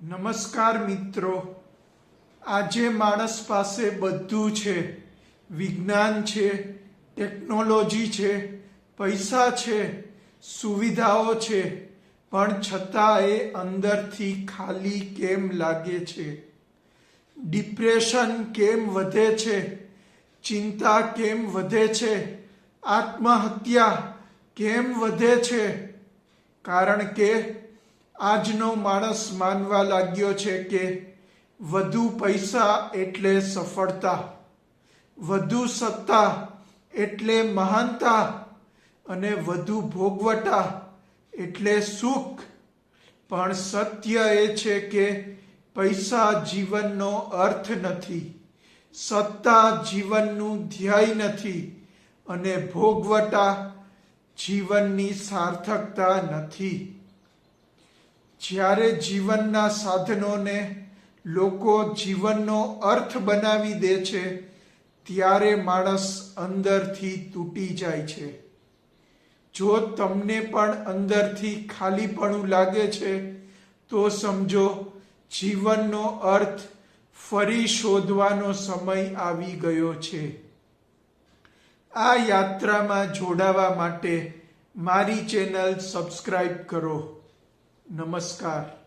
નમસ્કાર મિત્રો, આજે માણસ પાસે બધું છે. વિજ્ઞાન છે, ટેકનોલોજી છે, પૈસા છે, સુવિધાઓ છે, પણ છતાં એ અંદરથી ખાલી કેમ લાગે છે? ડિપ્રેશન કેમ વધે છે? ચિંતા કેમ વધે છે? આત્મહત્યા કેમ વધે છે? કારણ કે આજનો માણસ માનવા લાગ્યો છે કે વધુ પૈસા એટલે સફળતા, વધુ સત્તા એટલે મહાનતા અને વધુ ભોગવટા એટલે સુખ. પણ સત્ય એ છે કે પૈસા જીવનનો અર્થ નથી, સત્તા જીવનનું ધ્યેય નથી અને ભોગવટા જીવનની સાર્થકતા નથી. જ્યારે જીવનના સાધનોને લોકો જીવનનો અર્થ બનાવી દે છે, ત્યારે માણસ અંદરથી તૂટી જાય છે. જો તમને પણ અંદરથી ખાલીપણું લાગે છે, તો સમજો જીવનનો અર્થ ફરી શોધવાનો સમય આવી ગયો છે. આ યાત્રામાં જોડાવા માટે મારી ચેનલ સબસ્ક્રાઇબ કરો. નમસ્કાર.